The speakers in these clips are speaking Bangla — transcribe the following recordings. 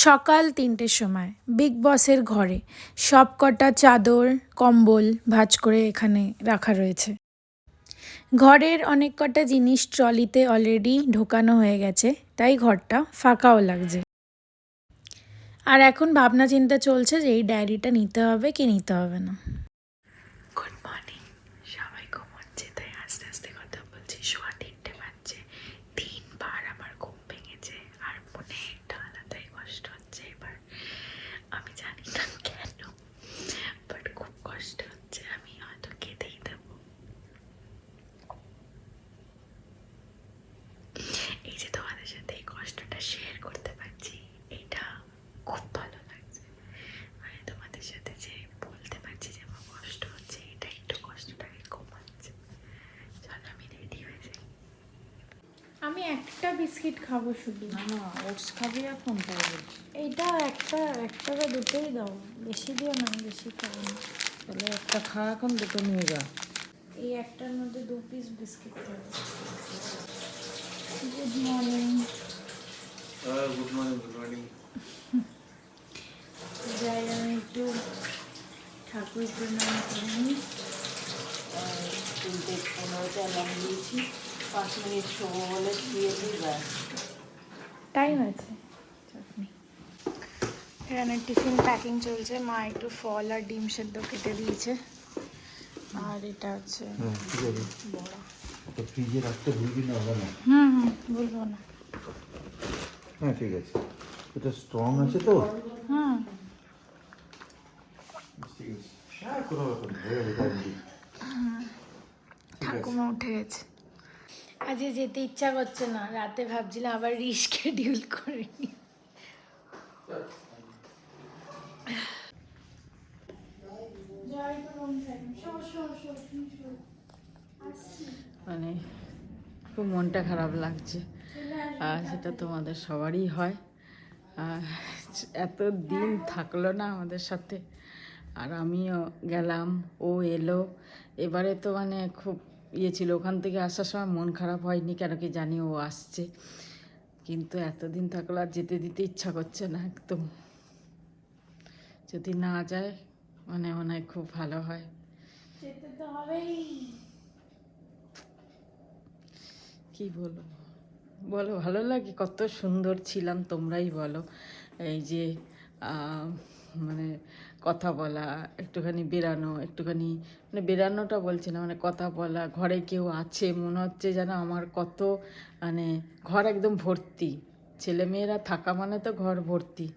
সকাল ৩টের সময় বিগ বসের ঘরে সব কটা চাদর কম্বল ভাঁজ করে এখানে রাখা রয়েছে। ঘরের অনেক কটা জিনিস ট্রলিতে অলরেডি ঢোকানো হয়ে গেছে, তাই ঘরটা ফাঁকাও লাগছে। আর এখন ভাবনা চিন্তা চলছে যে এই ডায়েরিটা নিতে হবে কি নিতে হবে না। গুড মর্নিং, সবাই ঘুমাচ্ছে তাই আস্তে আস্তে কথা বলছি। সোয়া ৩টে বাজছে, ৩বার আমার ঘুম ভেঙেছে আর মনে একটা আলাদাই কষ্ট হচ্ছে। এবার আমি জানি না কেন, বাট খুব কষ্ট হচ্ছে। আমি হয়তো কেঁদেই দেবো। এই যে তোমাদের সাথে এই কষ্টটা শেয়ার করতে পারছি, এটা খুব ভালো লাগছে। মানে তোমাদের সাথে যে বলতে পারছি যে আমার কষ্ট হচ্ছে, এটা একটু কষ্টটাকে কমাচ্ছে। চলো আমি রেডি হয়ে যাই। আমি একটা বিস্কিট খাবো শুধু। না না, ওটস খাবি এখন? তাই বলছি। এইটা একটা বা দুটোই দাও, বেশি দিও না, বেশি খাবো না। তাহলে একটা খা, এখন দুটো নিয়ে যা। এই একটার মধ্যে 2 পিস বিস্কিট দেবো। Good morning. Good morning, good morning. যাই আমি একটু ঠাকুর প্রণাম করে নিই। 3:15 অ্যালার্ম দিয়েছি, 5 মিনিট শোবো বলে শুয়ে দিই, ব্যাস। টাইম আছে, চাপ নেই। এখানে টিফিন প্যাকিং চলছে। মা একটু ফল আর ডিম সেদ্ধ কেটে দিয়েছে। আর এটা হচ্ছে বড়া। তো ফ্রিজে রাখতে ভুলবি না, হবে না? হুম, বলবো না। হ্যাঁ ঠিক আছে, এটা স্ট্রং আছে তো। হুম, ঠিক আছে, হ্যাঁ কোনো ব্যাপার না, হয়ে যাবে টাইম দিয়ে। ঠাকুমা উঠে গেছে। আজকে যেতে ইচ্ছা করছে না, রাতে ভাবছিলাম আবার রিশিডিউল করে নি। মানে খুব মনটা খারাপ লাগছে, আর সেটা তোমাদের সবারই হয়। আর এত দিন থাকলো না আমাদের সাথে, আর আমিও গেলাম, ও এলো। এবারে তো মানে খুব ইয়ে ছিল, ওখান থেকে আসার সময় মন খারাপ হয়নি, কেন কি জানি ও আসছে। কিন্তু এতদিন থাকলো আর যেতে দিতে ইচ্ছা করছে না একদম। যদি না যায় মানে মনে হয় খুব ভালো হয়। যেতে তো হবেই। কি বলবো, বলো, ভালো লাগে। কত সুন্দর ছিলাম তোমরাই বলো। এই যে মানে কথা বলা, একটুখানি বেরানো, একটুখানি মানে বেরানোটা বলছি না, মানে কথা বলা, ঘরে কেউ আছে মনে হচ্ছে যেন আমার কত মানে ঘর একদম ভর্তি। ছেলেমেয়েরা থাকা মানে তো ঘর ভর্তি,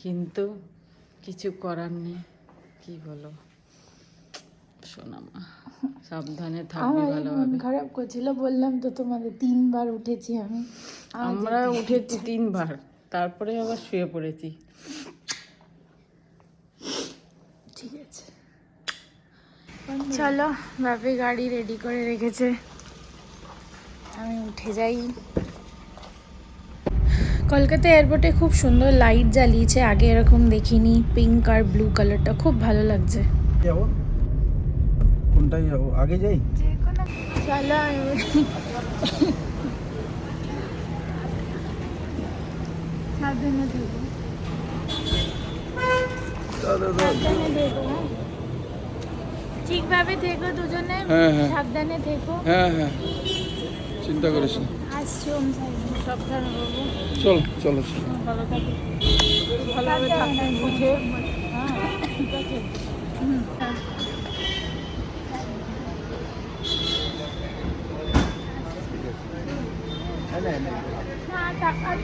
কিন্তু কিছু করার নেই। কি বলো সোনামা, সাবধানে থাকবি আমার মন ভালোভাবে। খারাপ করছিল, বললাম তো তোমাদের 3বার উঠেছি আমি। আমরা উঠেছি 3বার, তারপরে আবার শুয়ে পড়েছি। ঠিক আছে, চলো। বাপি গাড়ি রেডি করে রেখেছে, আমি উঠে যাই। কলকাতা এয়ারপোর্টে খুব সুন্দর লাইট জ্বালিয়েছে, আগে এরকম দেখিনি। পিঙ্ক আর ব্লু কালারটা খুব ভালো লাগছে। যাবো, কোনটাই যাবো, আগে যাই। চলো সাবধানে থেকো, সাবধানে থেকো, হ্যাঁ ঠিকভাবে থেকো দুজনে। হ্যাঁ, হ্যাঁ। সাবধানে থেকো। হ্যাঁ হ্যাঁ, চিন্তা করিস না। আসছি ওম সাইড। সাবধানে বাবু, চলো চলো চলো। ভালো থাকি, ভালোভাবে থাকবেন বুঝে। হ্যাঁ ঠিক আছে।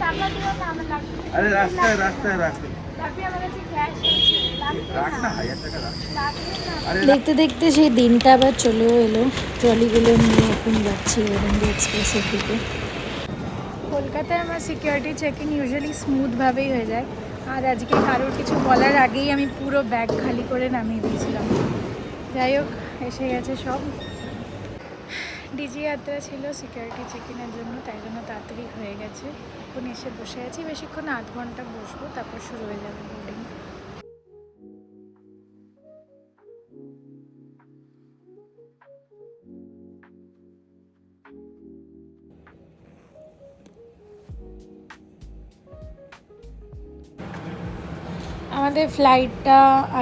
টাকা দিও না, আমার লাগবে। আরে রাস্তায় রাস্তায় রাখ, লাগবে, আমার কাছে ক্যাশ আছে। রাখ না, 1000 টাকা রাখ। দেখতে দেখতে সেই দিনটা আবার চলেও এলো। ট্রলিগুলো নিয়ে এখন যাচ্ছি ওরেন্দ্র এক্সপ্রেসের দিকে। কলকাতায় আমার সিকিউরিটি চেকিং ইউজুয়ালি স্মুথভাবেই হয়ে যায়, আর আজকে কারোর কিছু বলার আগেই আমি পুরো ব্যাগ খালি করে নামিয়ে দিয়েছিলাম। যাই হোক, এসে গেছে সব। ডিজি যাত্রা ছিল সিকিউরিটি চেকিংয়ের জন্য, তাই জন্য তাড়াতাড়ি হয়ে গেছে। এখন এসে বসে আছি, বেশিক্ষণ 8 ঘন্টা বসবো, তারপর শুরু হয়ে যাবে বোর্ডিং। আমাদের ফ্লাইটটা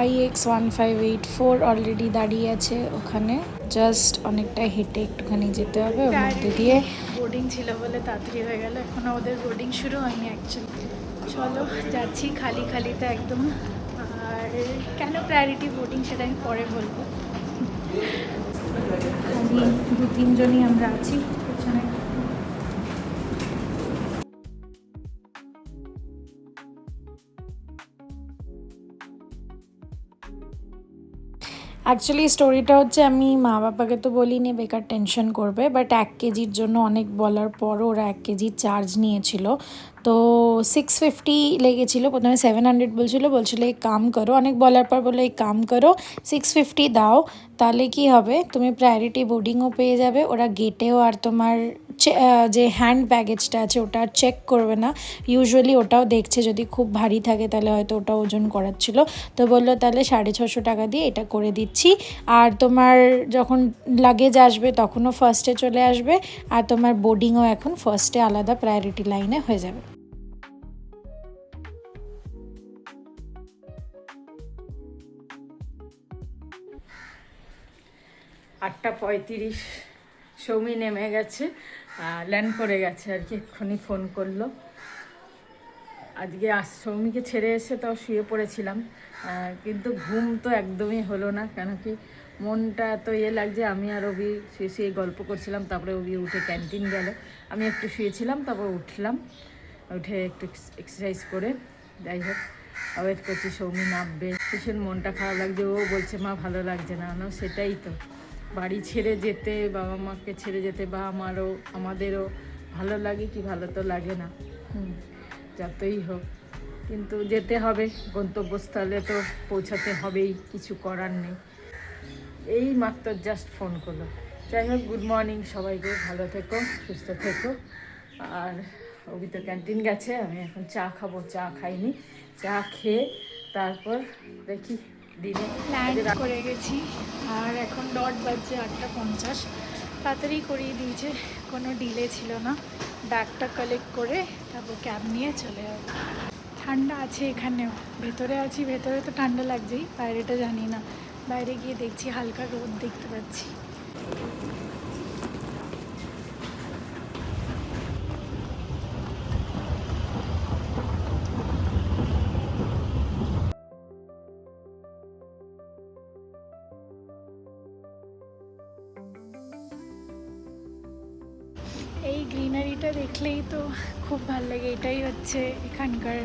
IX1584 অলরেডি দাঁড়িয়ে আছে ওখানে, জাস্ট অনেকটা হেঁটে একটুখানি যেতে হবে, ওর মধ্যে দিয়ে বোর্ডিং ছিল বলে তাড়াতাড়ি হয়ে গেল। এখনও ওদের বোর্ডিং শুরু হয়নি অ্যাকচুয়ালি। চলো যাচ্ছি খালি খালিতে একদম। আর কেন প্রায়োরিটি বোর্ডিং সেটা আমি পরে বলবো। আমি 2-3 জনই আমরা আছি পেছনে। অ্যাকচুয়ালি স্টোরিটা হচ্ছে, আমি মা বাবাকে তো বলিনি, বেকার টেনশন করবে, বাট 1 কেজির জন্য অনেক বলার পরও ওরা 1 কেজি চার্জ নিয়েছিল। তো 650 লেগেছিলো। প্রথমে 700 বলছিল এক কাম করো, অনেক বলার পর বললো এক কাম করো 650 দাও, তাহলে কি হবে তুমি প্রায়োরিটি বোর্ডিংও পেয়ে যাবে, ওরা গেটেও আর তোমার যে হ্যান্ড ব্যাগেজটা আছে ওটা আর চেক করবে না। ইউজুয়ালি ওটাও দেখছে, যদি খুব ভারী থাকে তাহলে হয়তো ওটা ওজন করাচ্ছিল। তো বললো তাহলে 650 টাকা দিয়ে এটা করে দিচ্ছি, আর তোমার যখন লাগেজ আসবে তখনও ফার্স্টে চলে আসবে, আর তোমার বোর্ডিংও এখন ফার্স্টে আলাদা প্রায়োরিটি লাইনে হয়ে যাবে। 8:35 সৌমি নেমে গেছে, ল্যান্ড করে গেছে আর কি, এক্ষুনি ফোন করলো। আজকে সৌমিকে ছেড়ে এসে তাও শুয়ে পড়েছিলাম, কিন্তু ঘুম তো একদমই হলো না, কেন কি মনটা এত লাগছে। আমি আর অভি শুয়ে শুয়ে গল্প করছিলাম, তারপরে অভি উঠে ক্যান্টিন গেল, আমি একটু শুয়েছিলাম, তারপর উঠলাম, উঠে একটু এক্সারসাইজ করে যাই হোক ওয়েট করছি সৌমি নামবে। ভীষণ মনটা খারাপ লাগছে, ও বলছে মা ভালো লাগছে না। সেটাই তো, বাড়ি ছেড়ে যেতে, বাবা মাকে ছেড়ে যেতে, বা আমাদেরও ভালো লাগে কি, ভালো তো লাগে না, যতই হোক, কিন্তু যেতে হবে, গন্তব্যস্থলে তো পৌঁছাতে হবেই, কিছু করার নেই। এই মাত্র জাস্ট ফোন করলো। যাই হোক, গুড মর্নিং সবাইকে, ভালো থেকো, সুস্থ থেকো। আর অভি তো ক্যান্টিন গেছে, আমি এখন চা খাবো, চা খাইনি, চা খেয়ে তারপর দেখি দিনে ল্যান্ড করে গেছি, আর এখন ডট বাজছে 8:50। তাড়াতাড়ি করিয়ে দিয়েছে, কোনো ডিলে ছিল না। ব্যাগটা কালেক্ট করে তারপর ক্যাব নিয়ে চলে যাবো। ঠান্ডা আছে এখানেও, ভেতরে আছি, ভেতরে তো ঠান্ডা লাগছেই, বাইরেটা জানি না। বাইরে গিয়ে দেখছি হালকা রোদ দেখতে পাচ্ছি। এই গ্রিনারিটা দেখলেই তো খুব ভালো লাগে, এটাই হচ্ছে এখানকার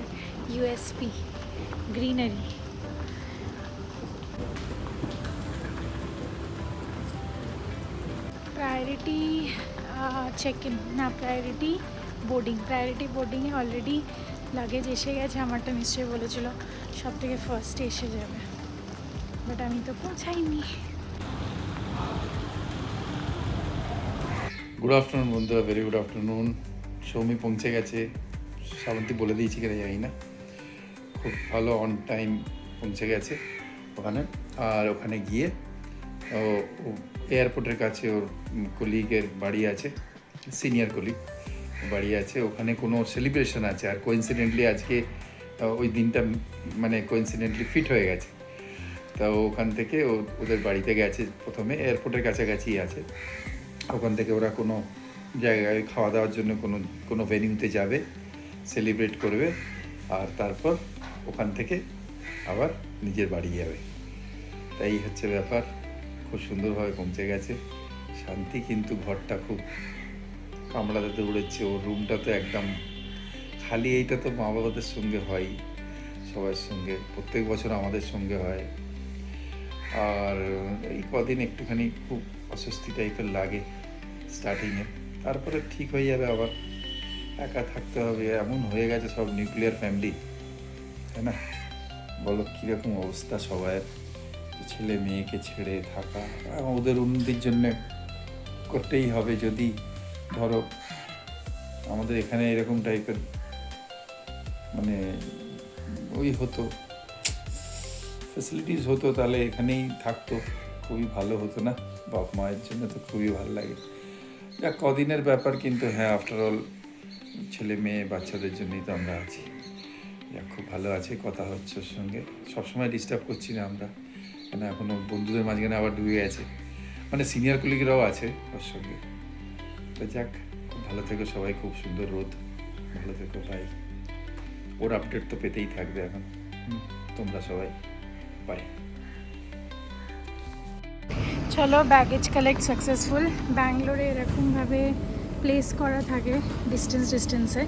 USP, greenery. Priority check in না, প্রায়োরিটি বোর্ডিংয়ে অলরেডি লাগেজ এসে গেছে। আমারটা নিশ্চয়ই বলেছিল সব থেকে ফার্স্টে এসে যাবে, বাট আমি তো পৌঁছাইনি। গুড আফটারনুন বন্ধুরা, ভেরি গুড আফটারনুন। সৌমি পৌঁছে গেছে, শ্রাবন্তী বলে দিয়েছি কিনা জানি না, খুব ভালো অন টাইম পৌঁছে গেছে ওখানে। আর ওখানে গিয়ে ও এয়ারপোর্টের কাছে ওর কলিগের বাড়ি আছে, সিনিয়র কলিগ বাড়ি আছে, ওখানে কোনো সেলিব্রেশন আছে। আর কোইন্সিডেন্টলি আজকে ওই দিনটা মানে কোইন্সিডেন্টলি ফিট হয়ে গেছে। তা ওখান থেকে ওদের বাড়িতে গেছে, প্রথমে এয়ারপোর্টের কাছাকাছি আছে, ওখান থেকে ওরা কোনো জায়গায় খাওয়া দাওয়ার জন্য কোনো ভেনিউতে যাবে, সেলিব্রেট করবে, আর তারপর ওখান থেকে আবার নিজের বাড়ি যাবে। তাই হচ্ছে ব্যাপার, খুব সুন্দরভাবে পৌঁছে গেছে। শান্তি, কিন্তু ঘরটা খুব কামড়াতে দৌড়েছে, ওর রুমটা তো একদম খালি। এইটা তো মা বাবাদের সঙ্গে হয়, সবার সঙ্গে, প্রত্যেক বছর আমাদের সঙ্গে হয়। আর এই কদিন একটুখানি খুব অস্বস্তি টাইপের লাগে স্টার্টিংয়ে, তারপরে ঠিক হয়ে যাবে। আবার একা থাকতে হবে, এমন হয়ে গেছে সব নিউক্লিয়ার ফ্যামিলি, তাই না? বলো কীরকম অবস্থা সবাই, ছেলে মেয়েকে ছেড়ে থাকা, ওদের উন্নতির জন্যে করতেই হবে। যদি ধরো আমাদের এখানে এরকম টাইপের মানে ওই হতো, ফ্যাসিলিটিস হতো, তাহলে এখানেই থাকতো, খুবই ভালো হতো না? বাপ মায়ের জন্য তো খুবই ভালো লাগে। যা কদিনের ব্যাপার, কিন্তু হ্যাঁ, আফটার অল ছেলে মেয়ে বাচ্চাদের জন্যই তো আমরা আছি। যাক, খুব ভালো আছে, কথা হচ্ছে ওর সঙ্গে। সবসময় ডিস্টার্ব করছি না আমরা, কেন এখনও বন্ধুদের মাঝখানে আবার ডুবে গেছে, মানে সিনিয়র কলিগরাও আছে ওর সঙ্গে। তো যাক, খুব ভালো থেকো সবাই, খুব সুন্দর রোদ, ভালো থেকো ভাই। ওর আপডেট তো পেতেই থাকবে এখন। তোমরা সবাই বাই। চলো, ব্যাগেজ কালেক্ট সাকসেসফুল। ব্যাঙ্গালোরে এরকমভাবে প্লেস করা থাকে ডিস্টেন্সে,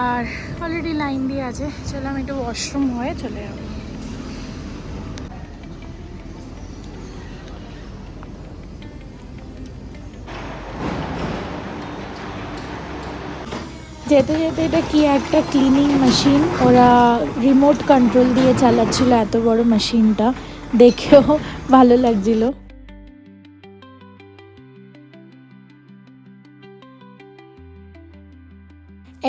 আর অলরেডি লাইন দিয়ে আছে। চলো আমি একটু ওয়াশরুম হয়ে চলে যাবো। যেতে যেতে এটা কি একটা ক্লিনিং মেশিন, ওরা রিমোট কন্ট্রোল দিয়ে চালাচ্ছিল এত বড় মেশিনটা, দেখেও ভালো লাগছিল।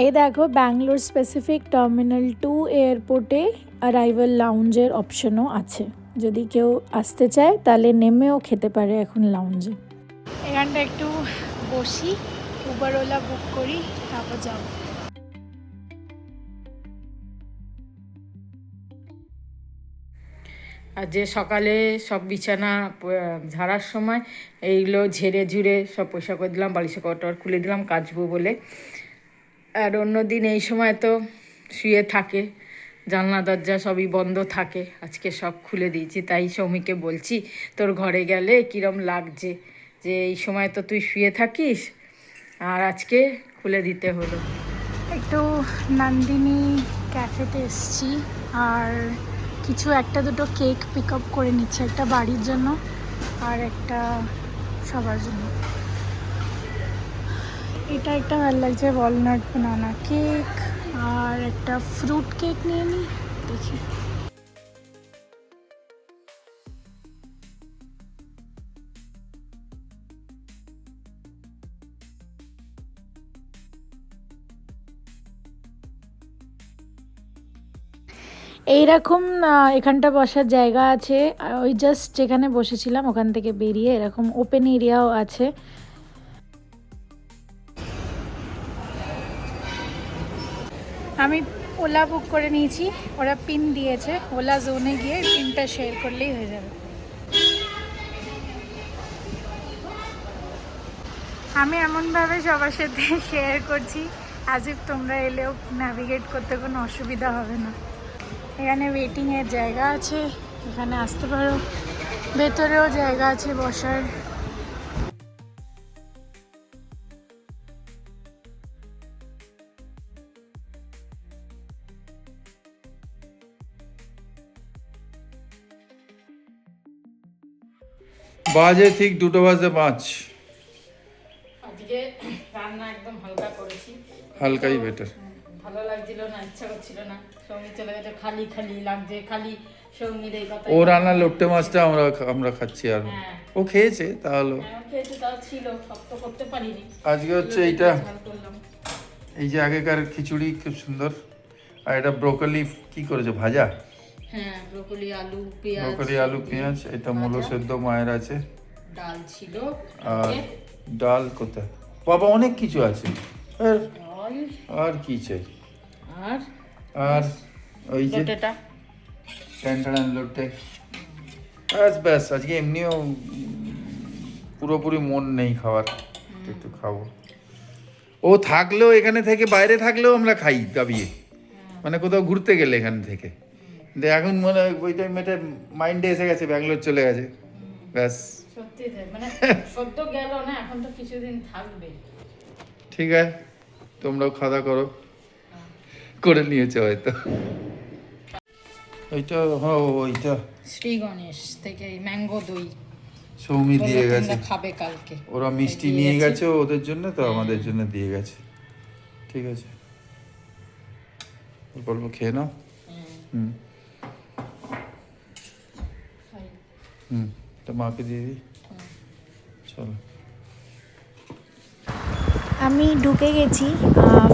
এই দেখো, ব্যাঙ্গালোর স্পেসিফিক টার্মিনাল 2 এয়ারপোর্টে অ্যারাইভাল লাউঞ্জের অপশনও আছে। যদি কেউ আসতে চায় তাহলে নেমেও খেতে পারে এখন লাউঞ্জে। এখানটা একটু বসি, উবার ওলা বুক করি, তারপর যাবো। আর যে সকালে সব বিছানা ঝাড়ার সময় এইগুলো ঝেড়ে ঝুড়ে সব পয়সা করে দিলাম, বালিশ কটর খুলে দিলাম কাচবো বলে। আর অন্য দিন এই সময় তো শুয়ে থাকে, জানলা দরজা সবই বন্ধ থাকে, আজকে সব খুলে দিয়েছি। তাই সৌমিকে বলছি, তোর ঘরে গেলে কিরম লাগছে, যে এই সময় তো তুই শুয়ে থাকিস, আর আজকে খুলে দিতে হলো। একটু নন্দিনী ক্যাফেতে এসছি, আর কিছু একটা দুটো কেক পিক আপ করে নিচ্ছে, একটা বাড়ির জন্য আর একটা সবার জন্য। এটা একটা ভালো লাগছে, ওয়ালনাট বানানা কেক, আর একটা ফ্রুট কেক নিয়ে নিই, দেখি। এইরকম এখানটা বসার জায়গা আছে, ওই জাস্ট যেখানে বসেছিলাম ওখান থেকে বেরিয়ে এরকম ওপেন এরিয়াও আছে। আমি ওলা বুক করে নিয়েছি, ওরা পিন দিয়েছে, ওলা জোনে গিয়ে পিনটা শেয়ার করলেই হয়ে যাবে। আমি এমনভাবে সবার সাথে শেয়ার করছি আজ ইফ তোমরা এলেও ন্যাভিগেট করতে কোনো অসুবিধা হবে না। এখানে ওয়েটিংয়ের জায়গা আছে, এখানে আসতে পারো, ভেতরেও জায়গা আছে বসার। বাজে ঠিক 2:05। আজকে রান্না একদম হালকা করেছি, হালকাই বেটার। ভালো লাগছিল না, ইচ্ছা করছিল না। সৌমি চলে গেছে, খালি খালি লাগছে, খালি সৌমির এই কথা। ও রান্না লোট্টে মাছটা আমরা খাচ্ছি, আর হ্যাঁ। ও খেয়েছে তাহলে। খেয়েছে, তাও ছিল, সব তো করতে পারিনি। আজকে হচ্ছে এইটা, ঝাল করলাম। এই যে আগেকার খিচুড়ি খুব সুন্দর, আর এটা ব্রোকলি কি করেছে ভাজা, হ্যাঁ, ব্রোকলি আলু পেঁয়াজ, ব্রোকলি আলু পেঁয়াজ, এটা মূলো সেদ্ধ মায়ের আছে, ডাল ছিল, আর ডাল কোথায় বাবা, অনেক কিছু আছে। আর ডাল, আর কি চাই, আর আর ওই যে লোটেটা। ট্যান্টান লোটে, ব্যাস ব্যাস। আজকে এমনিও পুরোপুরি মন নেই খাওয়ার, একটু খাবো। ও থাকলেও এখানে থেকে, বাইরে থাকলেও আমরা খাই দাবিয়ে, মানে কোথাও ঘুরতে গেলে এখান থেকে। কিন্তু এখন মনে হয় ওই টাইমটা মাইন্ডে এসে গেছে, ব্যাঙ্গালোর চলে গেছে, ব্যাস। সত্যি তাই, মানে সদ্য গেল না, এখন তো কিছুদিন থাকবে। ঠিক আছে, তোমরাও খাওয়া করো, করে নিয়েছো হয়তো। ওইটা হ্যাঁ, ওইটা শ্রী গণেশ থেকে ম্যাঙ্গো দই সৌমি দিয়ে বললো গেছে, তোমরা খাবে কালকে। ওরা মিষ্টি দিয়ে নিয়ে গেছে। গেছে ওদের জন্য, তো আমাদের জন্য দিয়ে গেছে। ঠিক আছে, অল্প খেয়ে নাও। হুম খাই। হুম, তো মাকে দিয়ে দিই, চলো। আমি ঢুকে গেছি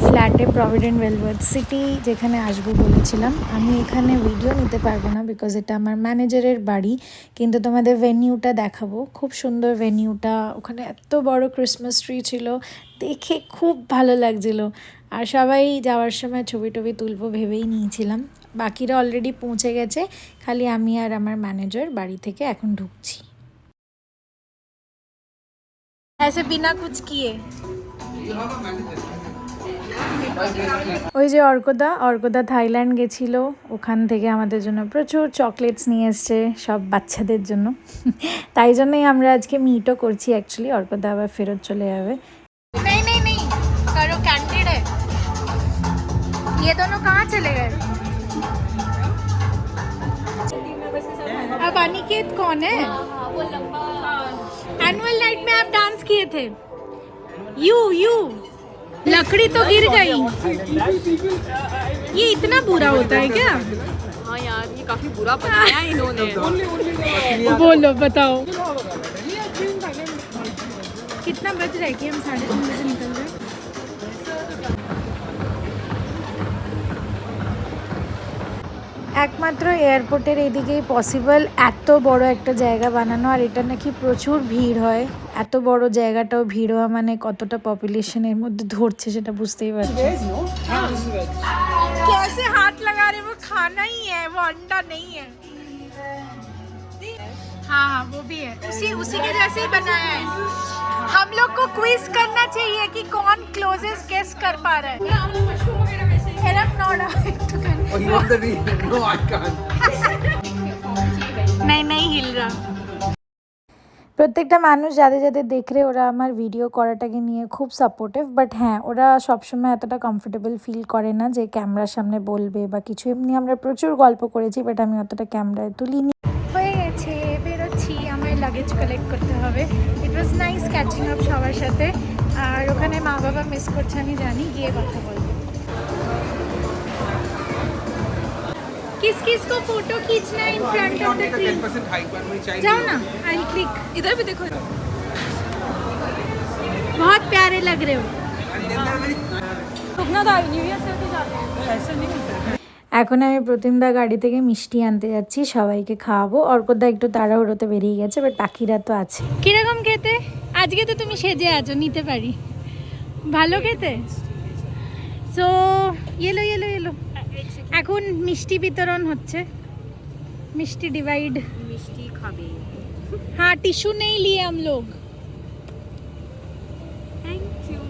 ফ্ল্যাটে, প্রভিডেন্ট ভেলভেট সিটি, যেখানে আসবো বলেছিলাম। আমি এখানে ভিডিও নিতে পারবো না বিকজ এটা আমার ম্যানেজারের বাড়ি, কিন্তু তোমাদের ভেনিউটা দেখাবো। খুব সুন্দর ভেনিউটা, ওখানে এত বড় ক্রিসমাস ট্রি ছিল, দেখে খুব ভালো লাগছিল। আর সবাই যাওয়ার সময় ছবি টবি তুলবো ভেবেই নিয়েছিলাম। বাকিরা অলরেডি পৌঁছে গেছে, খালি আমি আর আমার ম্যানেজার বাড়ি থেকে এখন ঢুকছি। ऐसे बिना कुछ किए ওই যে অর্কদা থাইল্যান্ড গেছিলো, ওখান থেকে আমাদের জন্য প্রচুর চকলেটস নিয়ে এসছে, সব বাচ্চাদের জন্য। তাই জন্যই আমরা আজকে মিটও করছি। অ্যাকচুয়ালি অর্কদা আবার ফেরত চলে যাবে। नहीं नहीं नहीं करो, कैंडिड है। ये दोनों कहाँ चले गए? अब अनिकेत कौन है? एनुअल नाइट में आप डांस किए थे। यू लकड़ी तो गिर गई। ये इतना बुरा होता है क्या? हाँ यार, ये काफी बुरा बनाया है इन्होंने। बोलो बताओ कितना बज रहा है कि हम 3:30 बजे निकल रहे हैं। একমাত্র এয়ারপোর্টের এদিকেই পসিবল এত বড় একটা জায়গা বানানো, আর এটা নাকি প্রচুর ভিড় হয়। এত বড় জায়গাটাও ভিড় হওয়া মানে কতটা পপুলেশনের মধ্যে ধরছে সেটা বুঝতেই পারছি। कैसे हाथ लगा रहे, वो खाना ही है, वो अंडा नहीं है। हाँ वो भी है, उसी के जैसे ही बनाया है। हम लोग को क्विज करना चाहिए कि कौन क्लोजेस्ट गेस कर पा रहा है। नहीं हिल रहा। প্রত্যেকটা মানুষ যাদের যাদের দেখলে ওরা আমার ভিডিও করাটাকে নিয়ে খুব সাপোর্টিভ, বাট হ্যাঁ ওরা সবসময় এতটা কমফোর্টেবল ফিল করে না যে ক্যামেরার সামনে বলবে বা কিছু। এমনি আমরা প্রচুর গল্প করেছি, বাট আমি অতটা ক্যামেরায় তুলিনি। হয়ে গেছে, বেরোচ্ছি, আমার লাগেজ কালেক্ট করতে হবে। ইট ওয়াজ নাইস ক্যাচিং আপ সবার সাথে। আর ওখানে মা বাবা মিস করছে আমি জানি, গিয়ে কথা বলবো। किस को फोटो खींचना है in front of the tree? 10% height पर मुझे चाहिए। जाओ ना, आई क्लिक। इधर भी देखो। बहुत प्यारे लग रहे हो। रुकना था, न्यू ईयर सेल्फी जाते हैं ऐसे नहीं। এখন আমি প্রতিমদা গাড়ি থেকে মিষ্টি আনতে যাচ্ছি, সবাইকে খাওয়াবো। অর্কদা একটু তাড়াহুড়োতে বেরিয়ে গেছে, বাট বাকিরা তো আছে। কিরকম খেতে? আজকে তো তুমি সেজে আছো, নিতে পারি। ভালো খেতে। সো এলো এখন মিষ্টি বিতরণ হচ্ছে, মিষ্টি ডিভাইড। मिष्टी खाबे। हाँ टिश्यू नहीं लिए हम लोग। Thank you.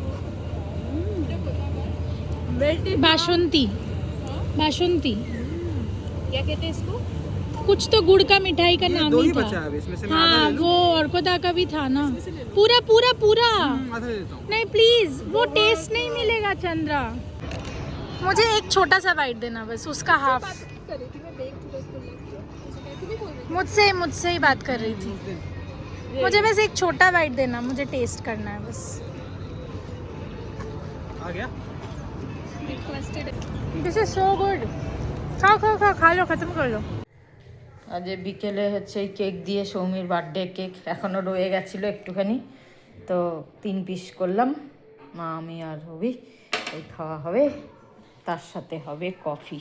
बासंती क्या कहते हैं इसको? कुछ तो गुड़ का मिठाई का नाम दो ही ही था। बचा है अभी, इसमें से मैं आधा हाँ ले लूं? वो ऑर्कोदा का भी था ना। पूरा आधा ले लेता हूँ। नहीं प्लीज, वो टेस्ट नहीं मिलेगा चंद्रा। मुझे एक छोटा सा बाइट देना बस, उसका हाफ। मुझसे ही बात कर रही थी। मुझे बस एक छोटा बाइट देना, मुझे टेस्ट करना है बस। आ गया? This is so good. खाओ खा लो, खत्म कर लो। আজ বিকেলে হচ্ছে এই কেক দিয়ে সৌমির বার্থডে কেক এখনও রয়ে গেছিলো একটুখানি, তো 3 পিস করলাম, মা আমি আর হবি এই খাওয়া হবে। তার সাথে হবে কফি,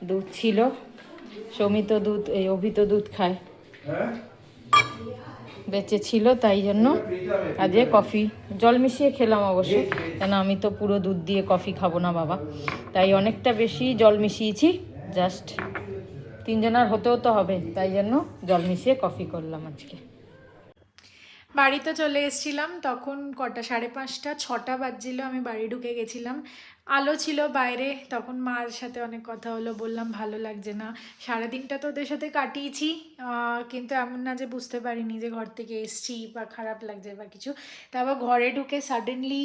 দুধ ছিল, সৌমি তো দুধ, এই অভি তো দুধ খায়, বেঁচে ছিল, তাই জন্য আজকে কফি জল মিশিয়ে খেলাম অবশ্য, কেন আমি তো পুরো দুধ দিয়ে কফি খাবো না বাবা, তাই অনেকটা বেশি জল মিশিয়েছি। জাস্ট 3 জনের হতেও তো হবে, তাই জন্য জল মিশিয়ে কফি করলাম আজকে। বাড়িতে চলে এসেছিলাম তখন কটা, 5:30 6টা বাজছিল, আমি বাড়ি ঢুকে গেছিলাম। আলো ছিল বাইরে, তখন মার সাথে অনেক কথা হলো, বললাম ভালো লাগছে না, সারাদিনটা তো ওদের সাথে কাটিয়েছি, কিন্তু এমন না যে বুঝতে পারিনি যে ঘর থেকে এসছি বা খারাপ লাগছে বা কিছু। তারপর ঘরে ঢুকে সাডেনলি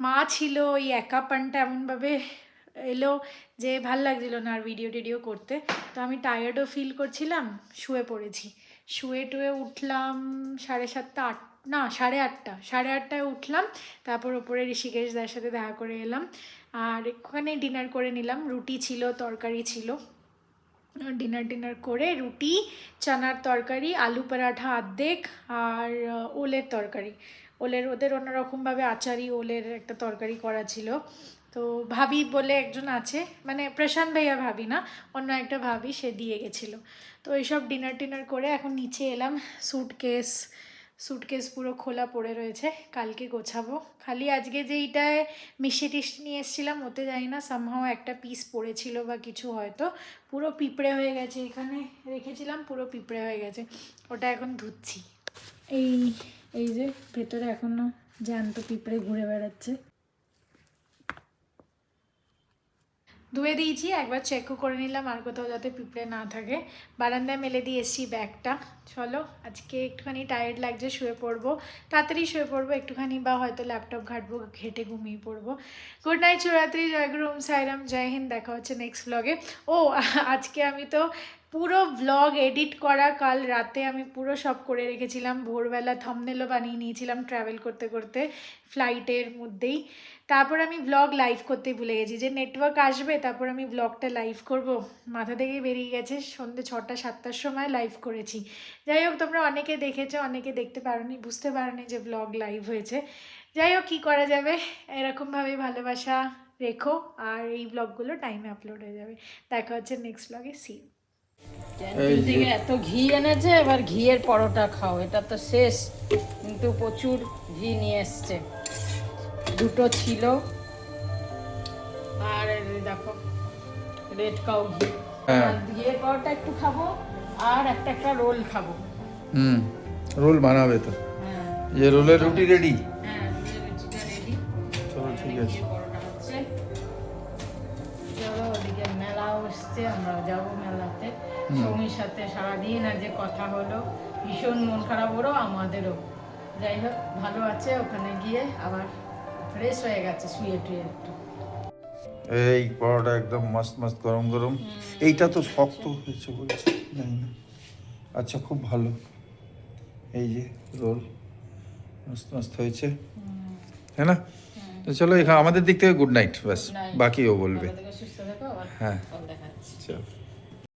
মা ছিল, ওই একাপনটা এমনভাবে এলো যে ভাল লাগছিল না আর ভিডিও টিডিও করতে। তো আমি টায়ার্ডও ফিল করছিলাম, শুয়ে পড়েছি। শুয়ে টুয়ে উঠলাম 7:30 না 8:30টায় উঠলাম। তারপর ওপরে ঋষিকেশদার সাথে দেখা করে এলাম, আর ওখানে ডিনার করে নিলাম। রুটি ছিল, তরকারি ছিল, ডিনার করে রুটি, চানার তরকারি, আলু পরাঠা আর্ধেক, আর ওলের তরকারি। ওদের অন্যরকমভাবে আচারি ওলের একটা তরকারি করা ছিল। তো ভাবি বলে একজন আছে, মানে প্রশান্ত ভাইয়া ভাবি না, অন্য একটা ভাবি, সে দিয়ে গেছিলো। তো এইসব ডিনার করে এখন নিচে এলাম, স্যুটকেস সুটকেস পুরো খোলা পড়ে রয়েছে, কালকে গোছাবো। খালি আজকে যেইটায় মিষ্টি টিষ্টি নিয়ে এসেছিলাম ওতে জানি না সামহাও একটা পিস পড়েছিল বা কিছু, হয়তো পুরো পিঁপড়ে হয়ে গেছে, এখানে রেখেছিলাম পুরো পিঁপড়ে হয়ে গেছে, ওটা এখন ধুচ্ছি। এই যে ভেতরে এখনও জ্যান্ত পিঁপড়ে ঘুরে বেড়াচ্ছে। ধুয়ে দিয়েছি, একবার চেকও করে নিলাম আর কোথাও যাতে পিঁপড়ে না থাকে। বারান্দায় মেলে দিয়ে এসেছি ব্যাগটা। চলো আজকে একটুখানি টায়ার্ড লাগছে, শুয়ে পড়বো, তাড়াতাড়ি শুয়ে পড়বো একটুখানি, বা হয়তো ল্যাপটপ ঘাঁটবো, ঘেটে ঘুমিয়ে পড়বো। গুড নাইট, শিবরাত্রি, জয়গুরু, ওম সাইরাম, জয় হিন্দ। দেখা হচ্ছে নেক্সট ব্লগে। ও আজকে আমি তো পুরো ব্লগ এডিট করা কাল রাতে আমি পুরো সব করে রেখেছিলাম, ভোরবেলা থাম্বনেলও বানিয়ে নিয়েছিলাম ট্রাভেল করতে করতে ফ্লাইটের মধ্যেই। তারপর আমি ব্লগ লাইভ করতে ভুলে গেছি, যে নেটওয়ার্ক আসবে তারপর আমি ব্লগটা লাইভ করব, মাথা থেকেই বেরিয়ে গেছে। সন্ধ্যে 6টা-7টার সময় লাইভ করেছি। যাই হোক, তোমরা অনেকে দেখেছো, অনেকে দেখতে পারোনি, বুঝতে পারোনি যে ব্লগ লাইভ হয়েছে। যাই হোক, কী করা যাবে, এরকমভাবেই ভালোবাসা রেখো, আর এই ব্লগগুলো টাইমে আপলোড হয়ে যাবে। দেখা হচ্ছে নেক্সট ব্লগে। সি ক্যান্টিন থেকে এত ঘি এনেছে, এবার ঘিয়ের পরোটা খাও, এটা তো শেষ, কিন্তু প্রচুর ঘি নিয়ে এসছে, 2টো ছিল। আর এই দেখো রেড কাউ ঘি, আর ঘিয়ের পরোটা একটু খাবো, আর একটা রোল খাবো। রোল বানাবে তো? হ্যাঁ যে রোলের রুটি রেডি? হ্যাঁ, রুটিটা রেডি, চলো ঠিক আছে। পরোটা হচ্ছে। চলো, ওদিকে মেলাও এসছে, আমরাও যাবো মেলাতে। সৌমির সাথে সারাদিন আজ যে কথা হলো, ভীষণ মন খারাপ ওরও আমাদেরও। যাই হোক, ভালো আছে, ওখানে গিয়ে আবার ফ্রেশ হয়ে গেছে, শুয়ে টুয়ে একটু। এই পরোটা একদম মস্ত মস্ত গরম গরম। এইটা তো শক্ত হয়েছে বলছে, জানি না। আচ্ছা, খুব ভালো। এই যে রোল মস্ত মস্ত হয়েছে, হ্যাঁ না? তো চলো, এখানে আমাদের দিক থেকে গুড নাইট, ব্যাস, বাকি ও বলবে। সুস্থ থেকো, আবার হ্যাঁ দেখাচ্ছি। চলো।